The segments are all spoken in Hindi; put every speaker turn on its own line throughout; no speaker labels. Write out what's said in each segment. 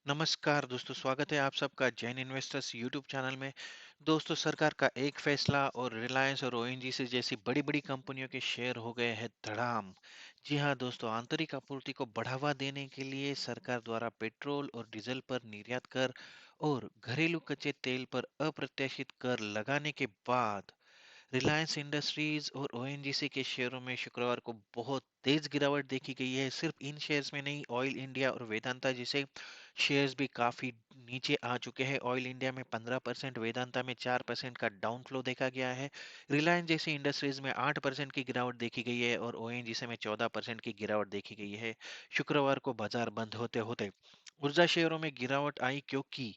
नमस्कार दोस्तों, स्वागत है आप सबका जैन इन्वेस्टर्स यूट्यूब चैनल में। दोस्तों, सरकार का एक फैसला और रिलायंस और ओएनजीसी जैसी बड़ी बड़ी कंपनियों के शेयर हो गए हैं धड़ाम। जी हाँ दोस्तों, आंतरिक आपूर्ति को बढ़ावा देने के लिए सरकार द्वारा पेट्रोल और डीजल पर निर्यात कर और घरेलू कच्चे तेल पर अप्रत्याशित कर लगाने के बाद रिलायंस इंडस्ट्रीज और ओएनजीसी के शेयरों में शुक्रवार को बहुत तेज गिरावट देखी गई है। सिर्फ इन शेयर्स में नहीं, ऑयल इंडिया और वेदांता जैसे शेयर्स भी काफी नीचे आ चुके हैं। ऑयल इंडिया में 15%, वेदांता में 4% का डाउन फ्लो देखा गया है। रिलायंस जैसी इंडस्ट्रीज में 8% की गिरावट देखी गई है और ओएनजीसी में 14% की गिरावट देखी गई है। शुक्रवार को बाजार बंद होते होते ऊर्जा शेयरों में गिरावट आई क्योंकि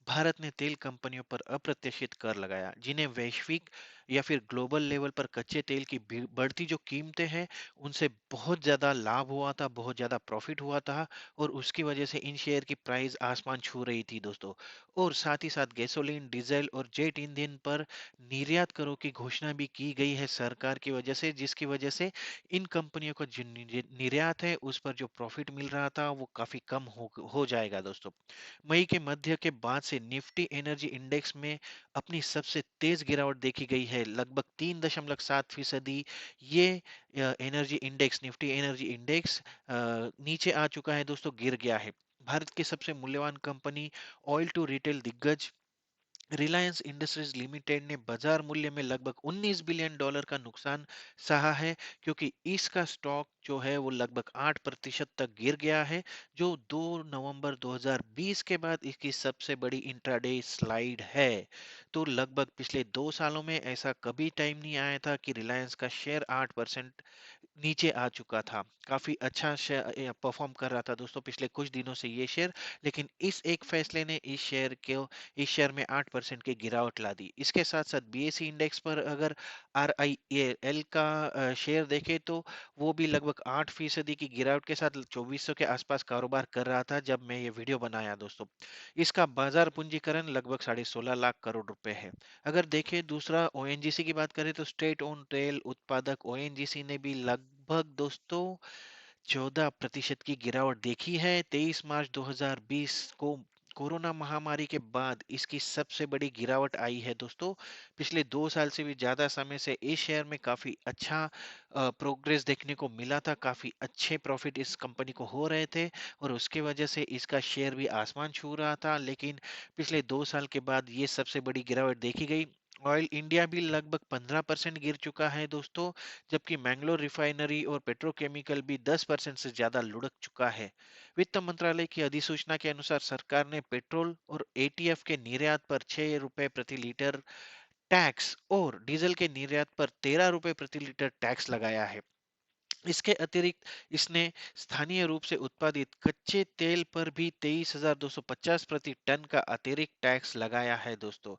भारत ने तेल कंपनियों पर अप्रत्याशित कर लगाया, जिन्हें वैश्विक या फिर ग्लोबल लेवल पर कच्चे तेल की बढ़ती जो कीमतें हैं, उनसे बहुत ज़्यादा लाभ हुआ था, बहुत ज़्यादा प्रॉफिट हुआ था और उसकी वजह से इन शेयर की प्राइस आसमान छू रही थी दोस्तों। और साथ ही साथ गैसोलीन, डीजल और जेट ईंधन पर निर्यात करों की घोषणा भी की गई है सरकार की वजह से, जिसकी वजह से इन कंपनियों का जो निर्यात है उस पर जो प्रॉफिट मिल रहा था वो काफ़ी कम हो जाएगा दोस्तों। मई के मध्य के बाद से निफ्टी एनर्जी इंडेक्स में अपनी सबसे तेज गिरावट देखी गई है, लगभग 3.7%। ये energy index, Nifty energy index नीचे आ चुका है दोस्तों, गिर गया है। भारत की सबसे मूल्यवान कंपनी ऑयल टू रिटेल दिग्गज रिलायंस इंडस्ट्रीज लिमिटेड ने बाजार मूल्य में लगभग 19 बिलियन डॉलर का नुकसान सहा है, क्योंकि इसका स्टॉक जो है वो लगभग 8% तक गिर गया है, जो 2 नवंबर 2020 के बाद इसकी सबसे बड़ी इंट्राडे स्लाइड है। तो लगभग पिछले 2 सालों में ऐसा कभी टाइम नहीं आया था कि रिलायंस का शेयर 8% नीचे आ चुका था। काफ़ी अच्छा परफ़ॉर्म कर रहा था दोस्तों पिछले कुछ दिनों से ये शेयर, लेकिन इस एक फैसले ने इस शेयर में 8% की गिरावट ला दी। इसके साथ-साथ बीएसई इंडेक्स पर अगर आरआईएल का शेयर देखें तो वो भी लगभग 8% की गिरावट के साथ 2400 के आसपास कारोबार कर रहा था जब मैं ये वीडियो बनाया दोस्तों। इसका बाजार पूंजीकरण लगभग साढ़े 16 लाख करोड़ रुपए है। अगर देखें दूसरा ओएनजीसी की बात करें तो स्टेट ओन तेल उत्पादक ओएनजीसी ने भी लगभग दोस्तों 14% की गिरावट देखी है। 23 मार्च 2020 को कोरोना महामारी के बाद इसकी सबसे बड़ी गिरावट आई है दोस्तों। पिछले 2 साल से भी ज्यादा समय से इस शेयर में काफी अच्छा प्रोग्रेस देखने को मिला था, काफी अच्छे प्रॉफिट इस कंपनी को हो रहे थे और उसके वजह से इसका शेयर भी आसमान छू रहा था। लेकिन पिछले 2 साल के बाद ये सबसे बड़ी गिरावट देखी गई। ऑयल इंडिया भी लगभग 15% गिर चुका है दोस्तों, जबकि मैंगलोर रिफाइनरी और पेट्रोकेमिकल भी 10% से ज्यादा लुढ़क चुका है। वित्त मंत्रालय की अधिसूचना के अनुसार सरकार ने पेट्रोल और एटीएफ के निर्यात पर 6 रुपए प्रति लीटर टैक्स और डीजल के निर्यात पर 13 रुपए प्रति लीटर टैक्स लगाया है। इसके अतिरिक्त इसने स्थानीय रूप से उत्पादित कच्चे तेल पर भी 23,250 प्रति टन का अतिरिक्त टैक्स लगाया है दोस्तों।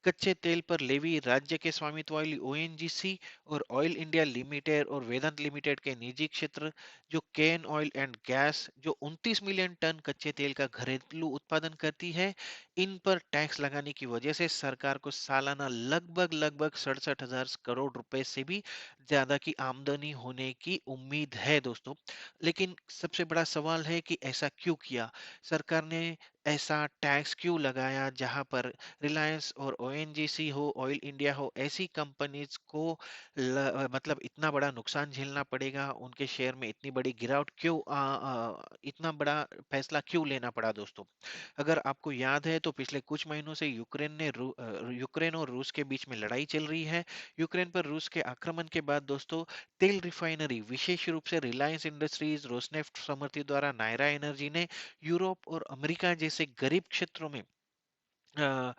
कच्चे तेल पर लेवी राज्य के स्वामित्व वाली ओएनजीसी और ऑयल इंडिया लिमिटेड और वेदांत लिमिटेड के निजी क्षेत्र जो केन ऑयल एंड गैस जो 29 मिलियन टन कच्चे तेल का घरेलू उत्पादन करती है, इन पर टैक्स लगाने की वजह से सरकार को सालाना लगभग लगभग 67,000 करोड़ रुपए से भी ज्यादा की आमदनी होने की उम्मीद है दोस्तों। लेकिन सबसे बड़ा सवाल है कि ऐसा क्यों किया? सरकार ने ऐसा टैक्स क्यों लगाया जहां पर रिलायंस और ओएनजीसी हो, ऑयल इंडिया हो, ऐसी कंपनीज को मतलब इतना बड़ा नुकसान झेलना पड़ेगा, उनके शेयर में इतनी बड़ी गिरावट क्यों इतना बड़ा फैसला क्यों लेना पड़ा दोस्तों? अगर आपको याद है तो पिछले कुछ महीनों से यूक्रेन और रूस के बीच में लड़ाई चल रही है। यूक्रेन पर रूस के आक्रमण के बाद दोस्तों तेल रिफाइनरी विशेष रूप से रिलायंस इंडस्ट्रीज, रोसनेफ्ट समर्थित द्वारा नायरा एनर्जी ने यूरोप और अमेरिका जैसे गरीब क्षेत्रों में अ,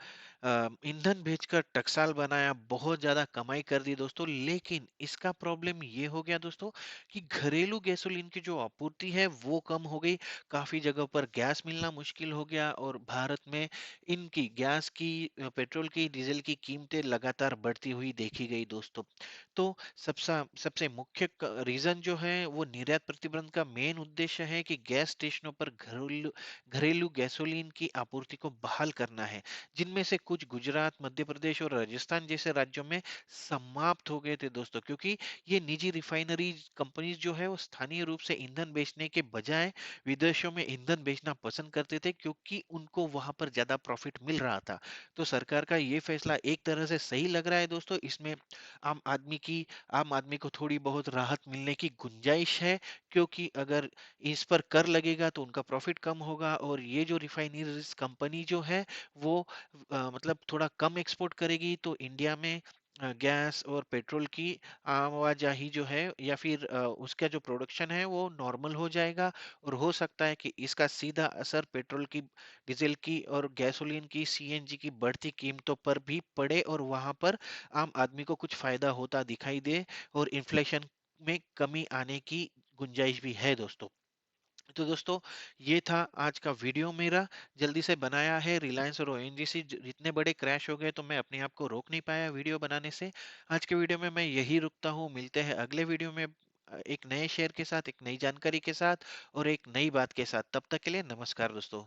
ईंधन बेचकर टकसाल बनाया, बहुत ज्यादा कमाई कर दी दोस्तों। लेकिन इसका प्रॉब्लम ये हो गया दोस्तों कि घरेलू गैसोलीन की जो आपूर्ति है वो कम हो गई, काफी जगह पर गैस मिलना मुश्किल हो गया और भारत में इनकी गैस की, पेट्रोल की, डीजल की कीमतें लगातार बढ़ती हुई देखी गई दोस्तों। तो सबसे सबसे मुख्य रीजन जो है वो निर्यात प्रतिबंध का मेन उद्देश्य है कि गैस स्टेशनों पर घरेलू घरेलू गैसोलीन की आपूर्ति को बहाल करना है, जिनमें से कुछ गुजरात, मध्य प्रदेश और राजस्थान जैसे राज्यों में समाप्त हो गए थे दोस्तों, क्योंकि ये निजी रिफाइनरी कंपनीज जो है वो स्थानीय रूप से ईंधन बेचने के बजाय विदेशों में ईंधन बेचना पसंद करते थे, क्योंकि उनको वहां पर ज्यादा प्रॉफिट मिल रहा था। तो सरकार का ये फैसला एक तरह से सही लग रहा है दोस्तों। इसमें आम आदमी की आम आदमी को थोड़ी बहुत राहत मिलने की गुंजाइश है, क्योंकि अगर इस पर कर लगेगा तो उनका प्रॉफिट कम होगा, और ये जो रिफाइनरीज कंपनी जो है वो मतलब थोड़ा कम एक्सपोर्ट करेगी, तो इंडिया में गैस और पेट्रोल की आवाजाही जो है या फिर उसका जो प्रोडक्शन है वो नॉर्मल हो जाएगा। और हो सकता है कि इसका सीधा असर पेट्रोल की, डीजल की और गैसोलीन की, सीएनजी की बढ़ती कीमतों पर भी पड़े, और वहां पर आम आदमी को कुछ फायदा होता दिखाई दे, और इन्फ्लेशन में कमी आने की गुंजाइश भी है दोस्तों। तो दोस्तों, ये था आज का वीडियो मेरा, जल्दी से बनाया है। रिलायंस और ओएनजीसी इतने बड़े क्रैश हो गए तो मैं अपने आप को रोक नहीं पाया वीडियो बनाने से। आज के वीडियो में मैं यही रुकता हूँ। मिलते हैं अगले वीडियो में एक नए शेयर के साथ, एक नई जानकारी के साथ और एक नई बात के साथ। तब तक के लिए नमस्कार दोस्तों।